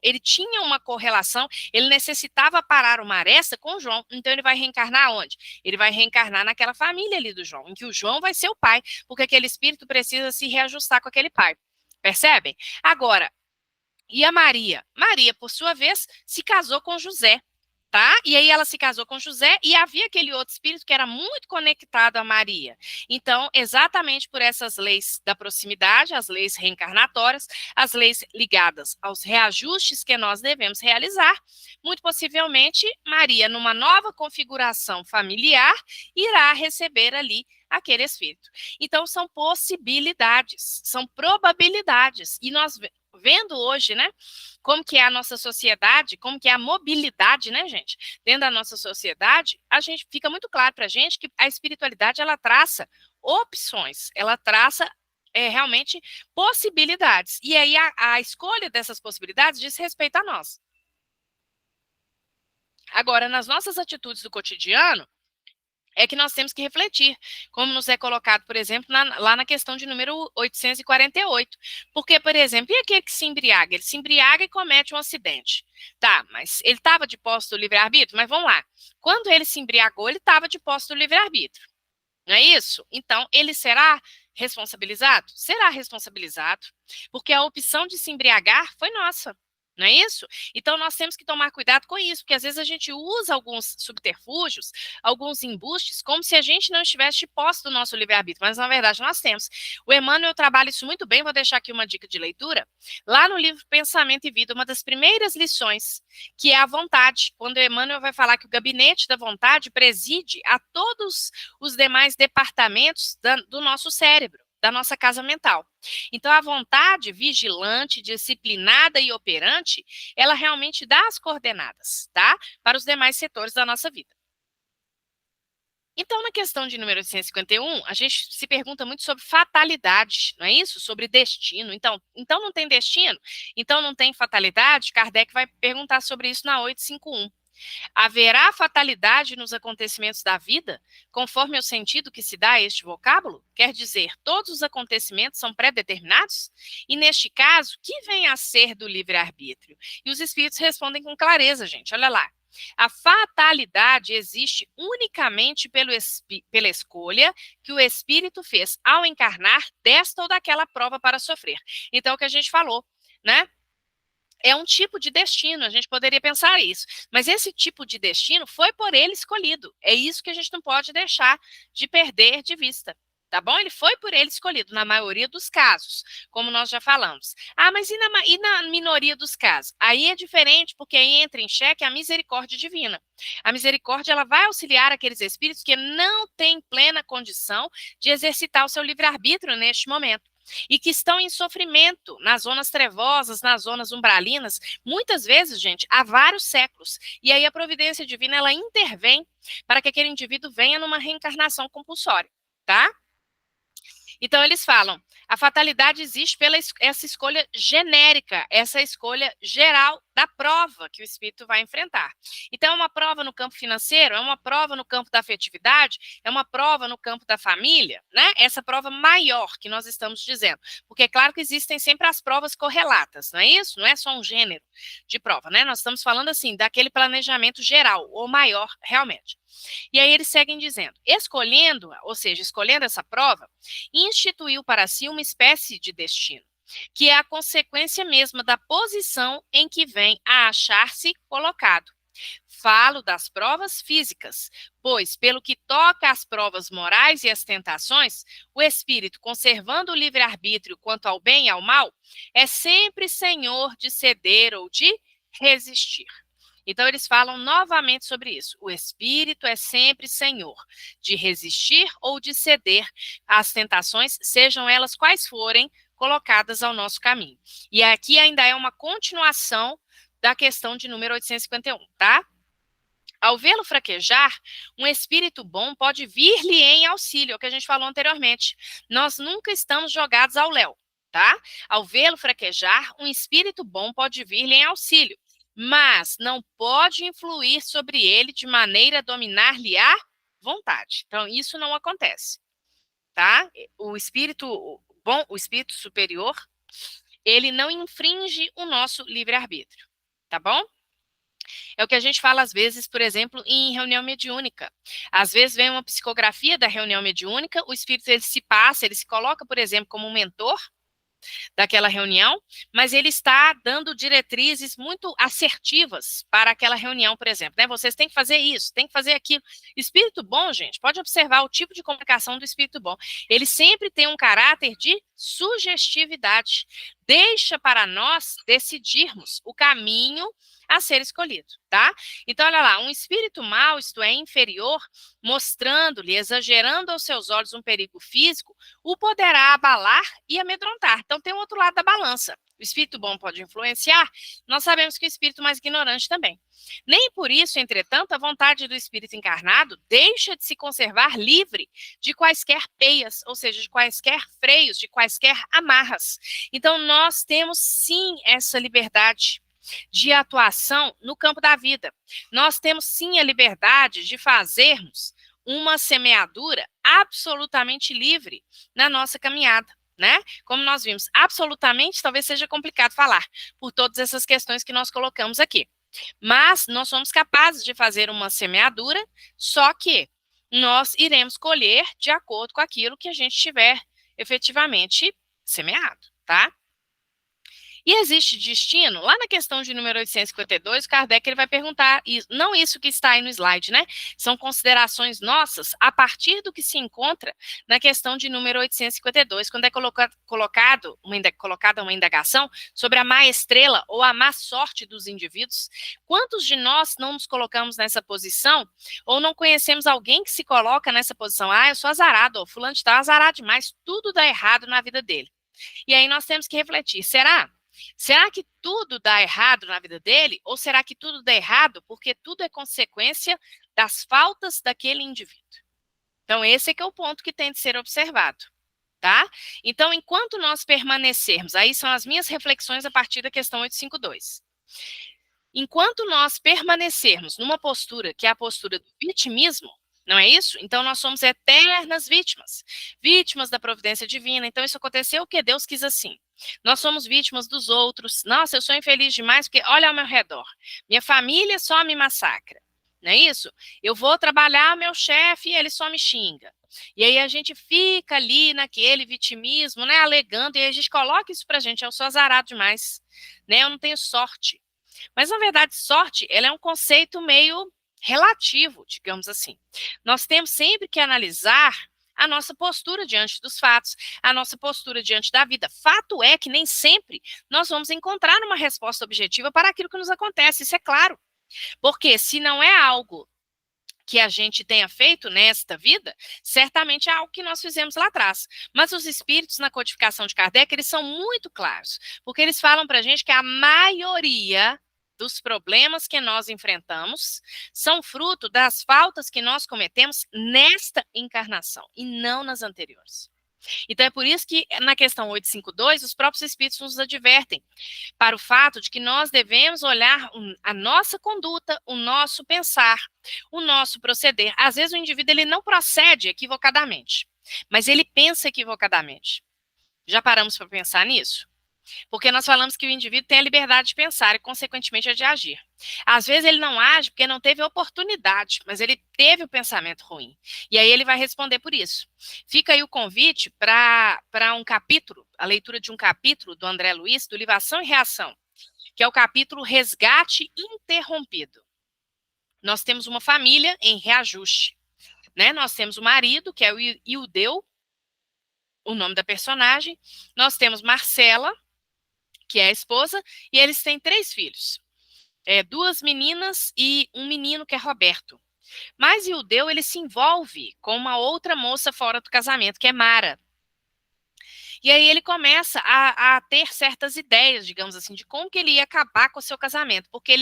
Ele tinha uma correlação, ele necessitava parar uma aresta com o João, então ele vai reencarnar onde? Ele vai reencarnar naquela família ali do João, em que o João vai ser o pai, porque aquele espírito precisa se reajustar com aquele pai. Percebem? Agora, E a Maria? Maria, por sua vez, se casou com José, tá? E aí ela se casou com José e havia aquele outro espírito que era muito conectado a Maria. Então, exatamente por essas leis da proximidade, as leis reencarnatórias, as leis ligadas aos reajustes que nós devemos realizar, muito possivelmente Maria, numa nova configuração familiar, irá receber ali aquele espírito. Então, são possibilidades, são probabilidades. E nós vendo hoje, né, como que é a nossa sociedade, como que é a mobilidade, né, gente, dentro da nossa sociedade, a gente fica muito claro para a gente que a espiritualidade, ela traça opções, ela traça realmente possibilidades. E aí a escolha dessas possibilidades diz respeito a nós. Agora, nas nossas atitudes do cotidiano, é que nós temos que refletir, como nos é colocado, por exemplo, lá na questão de número 848. Porque, por exemplo, e aquele que se embriaga? Ele se embriaga e comete um acidente. Tá, mas ele estava de posse do livre-arbítrio? Mas vamos lá. Quando ele se embriagou, ele estava de posse do livre-arbítrio. Não é isso? Então, ele será responsabilizado? Será responsabilizado, porque a opção de se embriagar foi nossa. Não é isso? Então, nós temos que tomar cuidado com isso, porque às vezes a gente usa alguns subterfúgios, alguns embustes, como se a gente não estivesse de posse do nosso livre-arbítrio, mas na verdade nós temos. O Emmanuel trabalha isso muito bem, vou deixar aqui uma dica de leitura. Lá no livro Pensamento e Vida, uma das primeiras lições, que é a vontade, quando o Emmanuel vai falar que o gabinete da vontade preside a todos os demais departamentos do nosso cérebro, da nossa casa mental. Então, a vontade vigilante, disciplinada e operante, ela realmente dá as coordenadas, tá? Para os demais setores da nossa vida. Então, na questão de número 851, a gente se pergunta muito sobre fatalidade, não é isso? Sobre destino. Então não tem destino? Então não tem fatalidade? Kardec vai perguntar sobre isso na 851. Haverá fatalidade nos acontecimentos da vida, conforme o sentido que se dá a este vocábulo? Quer dizer, todos os acontecimentos são pré-determinados? E neste caso, que vem a ser do livre-arbítrio? E os espíritos respondem com clareza, gente, olha lá. A fatalidade existe unicamente pela escolha que o espírito fez ao encarnar desta ou daquela prova para sofrer. Então, é o que a gente falou, né? É um tipo de destino, a gente poderia pensar isso. Mas esse tipo de destino foi por ele escolhido. É isso que a gente não pode deixar de perder de vista. Tá bom? Ele foi por ele escolhido, na maioria dos casos, como nós já falamos. Ah, mas e na minoria dos casos? Aí é diferente, porque aí entra em xeque a misericórdia divina. A misericórdia, ela vai auxiliar aqueles espíritos que não têm plena condição de exercitar o seu livre-arbítrio neste momento e que estão em sofrimento nas zonas trevosas, nas zonas umbralinas, muitas vezes, gente, há vários séculos. E aí a providência divina, ela intervém para que aquele indivíduo venha numa reencarnação compulsória, tá? Então, eles falam, a fatalidade existe pela essa escolha genérica, essa escolha geral da prova que o espírito vai enfrentar. Então, é uma prova no campo financeiro, é uma prova no campo da afetividade, é uma prova no campo da família, né? Essa prova maior que nós estamos dizendo. Porque é claro que existem sempre as provas correlatas, não é isso? Não é só um gênero de prova, né? Nós estamos falando, assim, daquele planejamento geral, ou maior, realmente. E aí eles seguem dizendo, escolhendo, ou seja, escolhendo essa prova, instituiu para si uma espécie de destino, que é a consequência mesma da posição em que vem a achar-se colocado. Falo das provas físicas, pois, pelo que toca às provas morais e às tentações, o espírito, conservando o livre-arbítrio quanto ao bem e ao mal, é sempre senhor de ceder ou de resistir. Então, eles falam novamente sobre isso. O espírito é sempre senhor de resistir ou de ceder às tentações, sejam elas quais forem colocadas ao nosso caminho. E aqui ainda é uma continuação da questão de número 851, tá? Ao vê-lo fraquejar, um espírito bom pode vir-lhe em auxílio, é o que a gente falou anteriormente. Nós nunca estamos jogados ao léu, tá? Ao vê-lo fraquejar, um espírito bom pode vir-lhe em auxílio, mas não pode influir sobre ele de maneira a dominar-lhe a vontade. Então, isso não acontece, tá? O espírito bom, o espírito superior, ele não infringe o nosso livre-arbítrio, tá bom? É o que a gente fala às vezes, por exemplo, em reunião mediúnica. Às vezes vem uma psicografia da reunião mediúnica, o espírito ele se passa, ele se coloca, por exemplo, como um mentor, daquela reunião, mas ele está dando diretrizes muito assertivas para aquela reunião, por exemplo, né? Vocês têm que fazer isso, têm que fazer aquilo. Espírito bom, gente, pode observar o tipo de comunicação do espírito bom. Ele sempre tem um caráter de sugestividade. Deixa para nós decidirmos o caminho a ser escolhido, tá? Então, olha lá, um espírito mau, isto é, inferior, mostrando-lhe, exagerando aos seus olhos um perigo físico, o poderá abalar e amedrontar. Então, tem o outro lado da balança. O espírito bom pode influenciar, nós sabemos que o espírito mais ignorante também. Nem por isso, entretanto, a vontade do espírito encarnado deixa de se conservar livre de quaisquer peias, ou seja, de quaisquer freios, de quaisquer amarras. Então, nós temos sim essa liberdade de atuação no campo da vida. Nós temos sim a liberdade de fazermos uma semeadura absolutamente livre na nossa caminhada, né? Como nós vimos, absolutamente talvez seja complicado falar, por todas essas questões que nós colocamos aqui. Mas nós somos capazes de fazer uma semeadura, só que nós iremos colher de acordo com aquilo que a gente tiver efetivamente semeado, tá? E existe destino? Lá na questão de número 852, Kardec ele vai perguntar, não isso que está aí no slide, né? São considerações nossas a partir do que se encontra na questão de número 852, quando é colocada uma indagação sobre a má estrela ou a má sorte dos indivíduos. Quantos de nós não nos colocamos nessa posição ou não conhecemos alguém que se coloca nessa posição? Ah, eu sou azarado, ó, fulano está azarado demais, tudo dá errado na vida dele. E aí nós temos que refletir, será que tudo dá errado na vida dele? Ou será que tudo dá errado porque tudo é consequência das faltas daquele indivíduo? Então, esse é que é o ponto que tem de ser observado, tá? Então, enquanto nós permanecermos, aí são as minhas reflexões a partir da questão 852. Enquanto nós permanecermos numa postura que é a postura do vitimismo, não é isso? Então, nós somos eternas vítimas, vítimas da providência divina. Então, isso aconteceu porque Deus quis assim. Nós somos vítimas dos outros. Nossa, eu sou infeliz demais porque olha ao meu redor. Minha família só me massacra. Não é isso? Eu vou trabalhar, meu chefe, ele só me xinga. E aí a gente fica ali naquele vitimismo, né, alegando, e aí a gente coloca isso pra gente, eu sou azarado demais, né, eu não tenho sorte. Mas, na verdade, sorte, ela é um conceito meio relativo, digamos assim. Nós temos sempre que analisar a nossa postura diante dos fatos, a nossa postura diante da vida. Fato é que nem sempre nós vamos encontrar uma resposta objetiva para aquilo que nos acontece, isso é claro. Porque se não é algo que a gente tenha feito nesta vida, certamente é algo que nós fizemos lá atrás. Mas os espíritos na codificação de Kardec, eles são muito claros, porque eles falam para a gente que a maioria dos problemas que nós enfrentamos são fruto das faltas que nós cometemos nesta encarnação e não nas anteriores. Então é por isso que na questão 852 os próprios espíritos nos advertem para o fato de que nós devemos olhar a nossa conduta, o nosso pensar, o nosso proceder. Às vezes o indivíduo ele não procede equivocadamente, mas ele pensa equivocadamente. Já paramos para pensar nisso? Porque nós falamos que o indivíduo tem a liberdade de pensar e, consequentemente, a de agir. Às vezes ele não age porque não teve oportunidade, mas ele teve o pensamento ruim. E aí ele vai responder por isso. Fica aí o convite para um capítulo, a leitura de um capítulo do André Luiz, do livro Ação e Reação, que é o capítulo Resgate Interrompido. Nós temos uma família em reajuste, né? Nós temos o marido, que é o Ildeu, o nome da personagem. Nós temos Marcela, que é a esposa, e eles têm 3 filhos. 2 meninas e um menino que é Roberto. Mas Ildeu, ele se envolve com uma outra moça fora do casamento, que é Mara. E aí ele começa a ter certas ideias, digamos assim, de como que ele ia acabar com o seu casamento, porque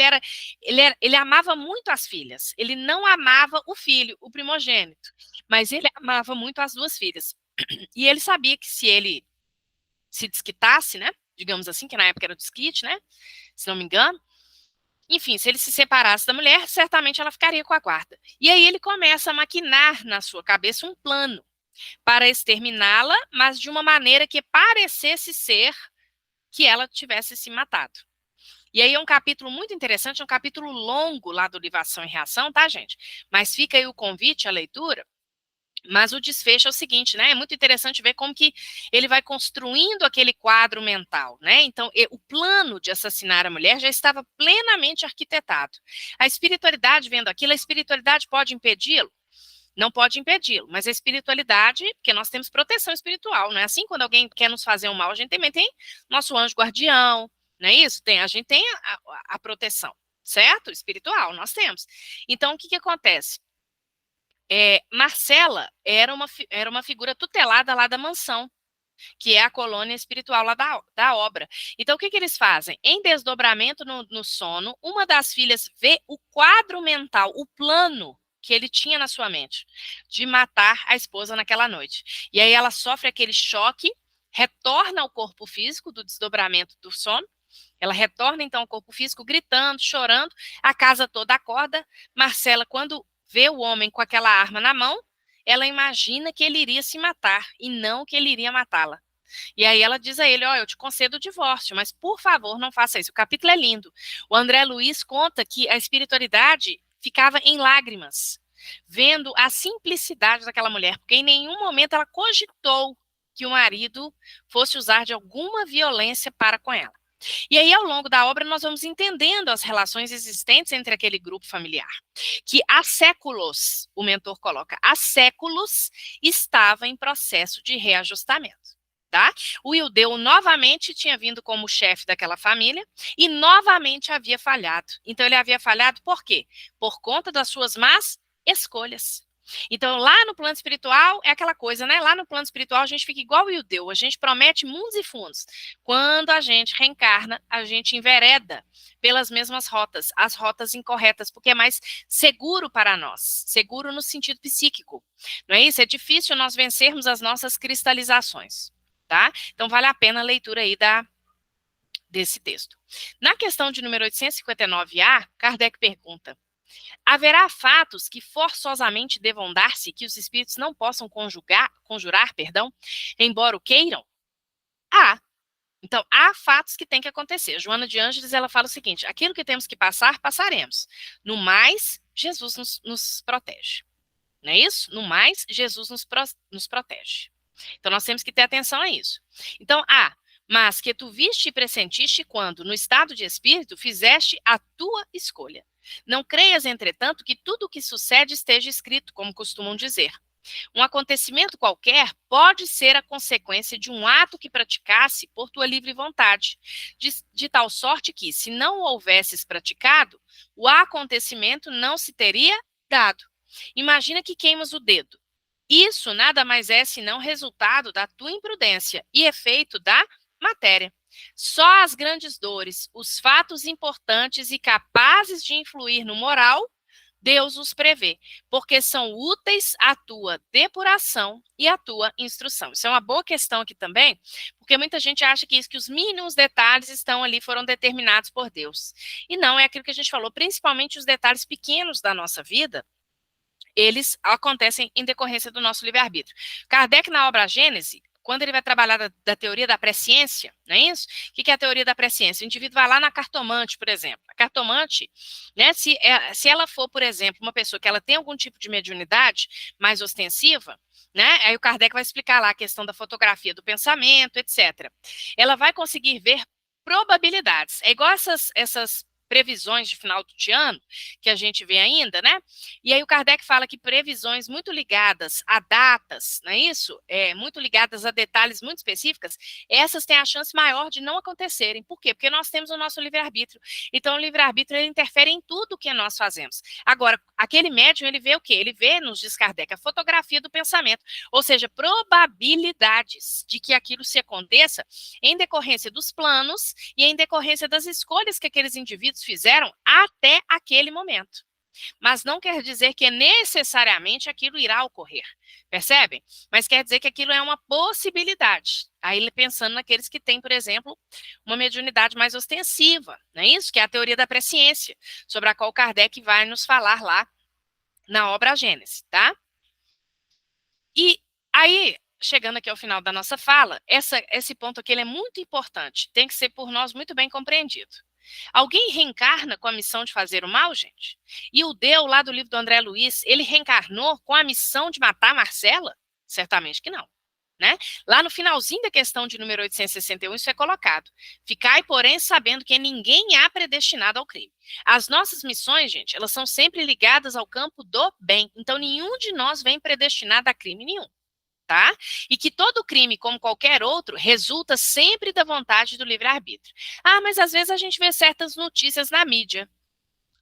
ele amava muito as filhas, ele não amava o filho, o primogênito, mas ele amava muito as 2 filhas. E ele sabia que se ele se desquitasse, né, digamos assim, que na época era o desquite, né, se não me engano, enfim, se ele se separasse da mulher, certamente ela ficaria com a guarda. E aí ele começa a maquinar na sua cabeça um plano para exterminá-la, mas de uma maneira que parecesse ser que ela tivesse se matado. E aí é um capítulo muito interessante, é um capítulo longo lá do livro Ação e Reação, tá, gente? Mas fica aí o convite à leitura, Mas o desfecho é o seguinte, né? É muito interessante ver como que ele vai construindo aquele quadro mental, né? Então, o plano de assassinar a mulher já estava plenamente arquitetado. A espiritualidade, vendo aquilo, a espiritualidade pode impedi-lo? Não pode impedi-lo, mas a espiritualidade, porque nós temos proteção espiritual, não é assim? Quando alguém quer nos fazer um mal, a gente também tem nosso anjo guardião, não é isso? A gente tem a proteção, certo? Espiritual, nós temos. Então, o que acontece? Marcela era uma figura tutelada lá da mansão, que é a colônia espiritual lá da obra. Então, o que eles fazem? Em desdobramento no sono, uma das filhas vê o quadro mental, o plano que ele tinha na sua mente, de matar a esposa naquela noite. E aí ela sofre aquele choque, retorna ao corpo físico do desdobramento do sono, ela retorna então ao corpo físico, gritando, chorando, a casa toda acorda. Marcela, quando vê o homem com aquela arma na mão, ela imagina que ele iria se matar e não que ele iria matá-la. E aí ela diz a ele, eu te concedo o divórcio, mas por favor não faça isso. O capítulo é lindo. O André Luiz conta que a espiritualidade ficava em lágrimas, vendo a simplicidade daquela mulher, porque em nenhum momento ela cogitou que o marido fosse usar de alguma violência para com ela. E aí, ao longo da obra, nós vamos entendendo as relações existentes entre aquele grupo familiar, que há séculos, o mentor coloca, há séculos estava em processo de reajustamento. Tá? O Ildeu novamente tinha vindo como chefe daquela família e novamente havia falhado. Então, ele havia falhado por quê? Por conta das suas más escolhas. Então, lá no plano espiritual, é aquela coisa, né? Lá no plano espiritual, a gente fica igual o Ildeu, a gente promete mundos e fundos. Quando a gente reencarna, a gente envereda pelas mesmas rotas, as rotas incorretas, porque é mais seguro para nós, seguro no sentido psíquico. Não é isso? É difícil nós vencermos as nossas cristalizações, tá? Então, vale a pena a leitura aí desse texto. Na questão de número 859A, Kardec pergunta: haverá fatos que forçosamente devam dar-se que os espíritos não possam conjurar, embora o queiram? Há. Então, há fatos que têm que acontecer. Joana de Ângeles, ela fala o seguinte: aquilo que temos que passar, passaremos. No mais, Jesus nos protege. Não é isso? No mais, Jesus nos protege. Então, nós temos que ter atenção a isso. Então, mas que tu viste e pressentiste quando, no estado de espírito, fizeste a tua escolha. Não creias, entretanto, que tudo o que sucede esteja escrito, como costumam dizer. Um acontecimento qualquer pode ser a consequência de um ato que praticasse por tua livre vontade, de tal sorte que, se não o houvesses praticado, o acontecimento não se teria dado. Imagina que queimas o dedo. Isso nada mais é senão resultado da tua imprudência e efeito da matéria. Só as grandes dores, os fatos importantes e capazes de influir no moral, Deus os prevê, porque são úteis à tua depuração e à tua instrução. Isso é uma boa questão aqui também, porque muita gente acha que os mínimos detalhes estão ali, foram determinados por Deus. E não, é aquilo que a gente falou, principalmente os detalhes pequenos da nossa vida, eles acontecem em decorrência do nosso livre-arbítrio. Kardec, na obra Gênese, quando ele vai trabalhar da teoria da presciência, não é isso? O que é a teoria da presciência? O indivíduo vai lá na cartomante, por exemplo. A cartomante, né, se ela for, por exemplo, uma pessoa que ela tem algum tipo de mediunidade mais ostensiva, né, aí o Kardec vai explicar lá a questão da fotografia do pensamento, etc. Ela vai conseguir ver probabilidades. É igual essas previsões de final de ano, que a gente vê ainda, né? E aí o Kardec fala que previsões muito ligadas a datas, não é isso? Muito ligadas a detalhes muito específicas, essas têm a chance maior de não acontecerem. Por quê? Porque nós temos o nosso livre-arbítrio. Então, o livre-arbítrio, ele interfere em tudo que nós fazemos. Agora, aquele médium, ele vê o quê? Ele vê, nos diz Kardec, a fotografia do pensamento, ou seja, probabilidades de que aquilo se aconteça em decorrência dos planos e em decorrência das escolhas que aqueles indivíduos fizeram até aquele momento. Mas não quer dizer que necessariamente aquilo irá ocorrer, percebem? Mas quer dizer que aquilo é uma possibilidade. Aí pensando naqueles que têm, por exemplo, uma mediunidade mais ostensiva, não é isso? Que é a teoria da presciência, sobre a qual Kardec vai nos falar lá na obra Gênesis, tá? E aí, chegando aqui ao final da nossa fala, esse ponto aqui ele é muito importante, tem que ser por nós muito bem compreendido. Alguém reencarna com a missão de fazer o mal, gente? E o Deu, lá do livro do André Luiz, ele reencarnou com a missão de matar Marcela? Certamente que não. Né? Lá no finalzinho da questão de número 861, isso é colocado. Ficai, porém, sabendo que ninguém há predestinado ao crime. As nossas missões, gente, elas são sempre ligadas ao campo do bem. Então, nenhum de nós vem predestinado a crime nenhum. Tá? E que todo crime, como qualquer outro, resulta sempre da vontade do livre-arbítrio. Ah, mas às vezes a gente vê certas notícias na mídia.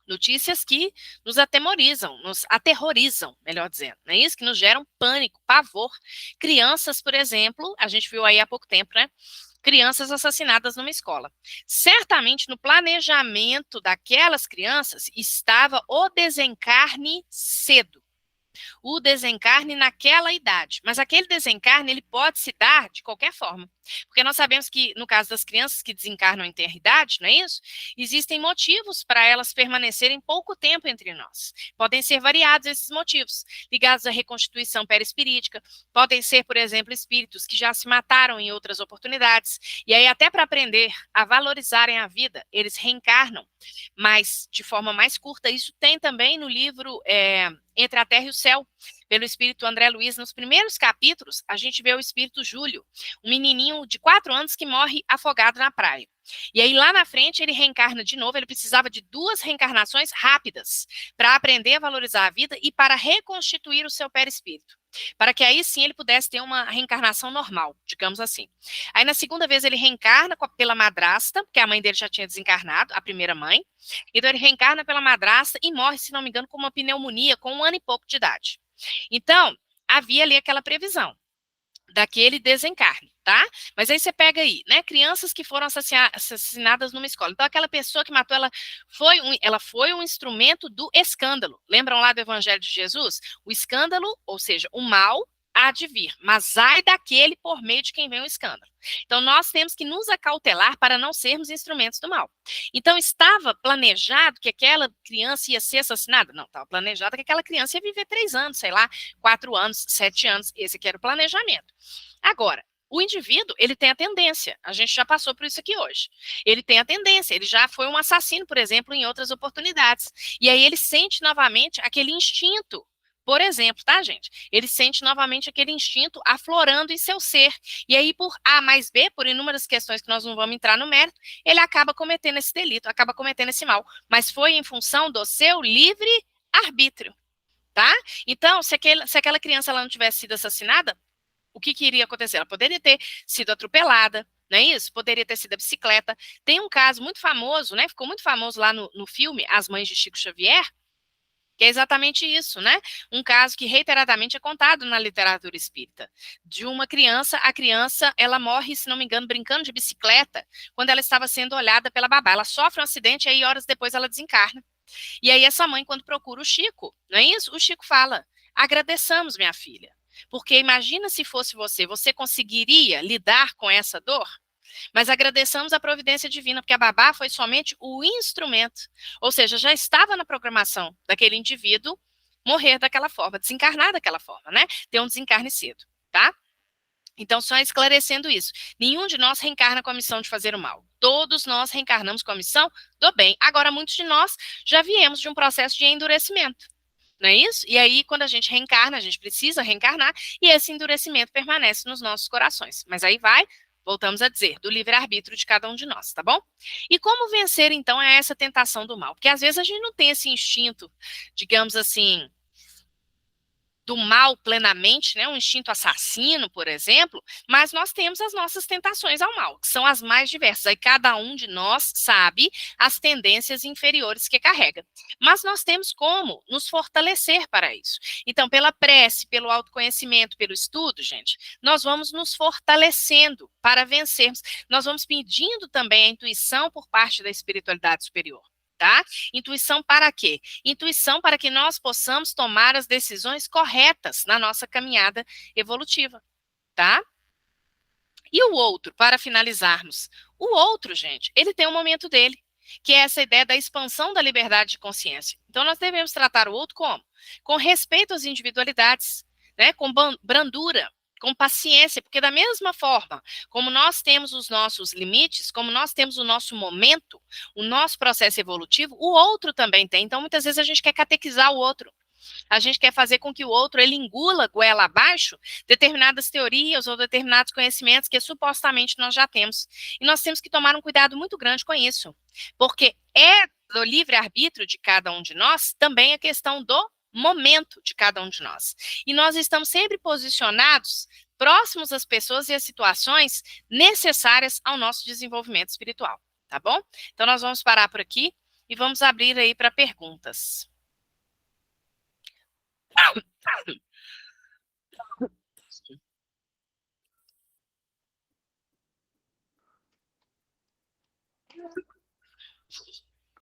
Notícias que nos atemorizam, nos aterrorizam, melhor dizendo, não é isso? Que nos geram pânico, pavor. Crianças, por exemplo, a gente viu aí há pouco tempo, né? Crianças assassinadas numa escola. Certamente no planejamento daquelas crianças estava o desencarne cedo. O desencarne naquela idade. Mas aquele desencarne, ele pode se dar de qualquer forma. Porque nós sabemos que, no caso das crianças que desencarnam em ter idade, não é isso? Existem motivos para elas permanecerem pouco tempo entre nós. Podem ser variados esses motivos, ligados à reconstituição perispirítica, podem ser, por exemplo, espíritos que já se mataram em outras oportunidades, e aí até para aprender a valorizarem a vida, eles reencarnam, mas de forma mais curta. Isso tem também no livro Entre a Terra e o Céu, pelo espírito André Luiz. Nos primeiros capítulos, a gente vê o espírito Júlio, um menininho de 4 anos que morre afogado na praia. E aí, lá na frente, ele reencarna de novo. Ele precisava de 2 reencarnações rápidas para aprender a valorizar a vida e para reconstituir o seu perispírito, para que aí sim ele pudesse ter uma reencarnação normal, digamos assim. Aí, na segunda vez, ele reencarna pela madrasta, porque a mãe dele já tinha desencarnado, a primeira mãe. Então, ele reencarna pela madrasta e morre, se não me engano, com uma pneumonia, com 1 ano e pouco de idade. Então, havia ali aquela previsão daquele desencarne, tá? Mas aí você pega aí, né, crianças que foram assassinadas numa escola. Então, aquela pessoa que matou, ela foi um instrumento do escândalo. Lembram lá do Evangelho de Jesus? O escândalo, ou seja, o mal há de vir, mas ai daquele por meio de quem vem o escândalo. Então, nós temos que nos acautelar para não sermos instrumentos do mal. Então, estava planejado que aquela criança ia ser assassinada? Não, estava planejado que aquela criança ia viver 3 anos, sei lá, 4 anos, 7 anos. Esse aqui era o planejamento. Agora, o indivíduo, ele tem a tendência, a gente já passou por isso aqui hoje, ele tem a tendência, ele já foi um assassino, por exemplo, em outras oportunidades, e aí ele sente novamente aquele instinto. Por exemplo, tá, gente? Ele sente novamente aquele instinto aflorando em seu ser. E aí, por A mais B, por inúmeras questões que nós não vamos entrar no mérito, ele acaba cometendo esse delito, acaba cometendo esse mal. Mas foi em função do seu livre arbítrio, tá? Então, se aquela criança ela não tivesse sido assassinada, o que iria acontecer? Ela poderia ter sido atropelada, não é isso? Poderia ter sido a bicicleta. Tem um caso muito famoso, né? Ficou muito famoso lá no filme As Mães de Chico Xavier, que é exatamente isso, né? Um caso que reiteradamente é contado na literatura espírita. De uma criança, a criança, ela morre, se não me engano, brincando de bicicleta, quando ela estava sendo olhada pela babá. Ela sofre um acidente e aí horas depois ela desencarna. E aí essa mãe, quando procura o Chico, não é isso? O Chico fala, agradeçamos, minha filha, porque imagina se fosse você conseguiria lidar com essa dor? Mas agradeçamos a providência divina, porque a babá foi somente o instrumento. Ou seja, já estava na programação daquele indivíduo morrer daquela forma, desencarnar daquela forma, né? Ter um desencarne cedo, tá? Então, só esclarecendo isso. Nenhum de nós reencarna com a missão de fazer o mal. Todos nós reencarnamos com a missão do bem. Agora, muitos de nós já viemos de um processo de endurecimento. Não é isso? E aí, quando a gente reencarna, a gente precisa reencarnar, e esse endurecimento permanece nos nossos corações. Mas aí voltamos a dizer, do livre-arbítrio de cada um de nós, tá bom? E como vencer, então, essa tentação do mal? Porque às vezes a gente não tem esse instinto, digamos assim, do mal plenamente, né, um instinto assassino, por exemplo, mas nós temos as nossas tentações ao mal, que são as mais diversas. Aí cada um de nós sabe as tendências inferiores que carrega. Mas nós temos como nos fortalecer para isso. Então, pela prece, pelo autoconhecimento, pelo estudo, gente, nós vamos nos fortalecendo para vencermos. Nós vamos pedindo também a intuição por parte da espiritualidade superior. Tá? Intuição para quê? Intuição para que nós possamos tomar as decisões corretas na nossa caminhada evolutiva, tá? E o outro, para finalizarmos, o outro, gente, ele tem um momento dele, que é essa ideia da expansão da liberdade de consciência. Então, nós devemos tratar o outro como? Com respeito às individualidades, né? Com brandura, com paciência, porque da mesma forma como nós temos os nossos limites, como nós temos o nosso momento, o nosso processo evolutivo, o outro também tem. Então, muitas vezes a gente quer catequizar o outro. A gente quer fazer com que o outro ele engula goela abaixo determinadas teorias ou determinados conhecimentos que supostamente nós já temos. E nós temos que tomar um cuidado muito grande com isso, porque é do livre-arbítrio de cada um de nós também a questão do momento de cada um de nós. E nós estamos sempre posicionados próximos às pessoas e às situações necessárias ao nosso desenvolvimento espiritual, tá bom? Então nós vamos parar por aqui e vamos abrir aí para perguntas.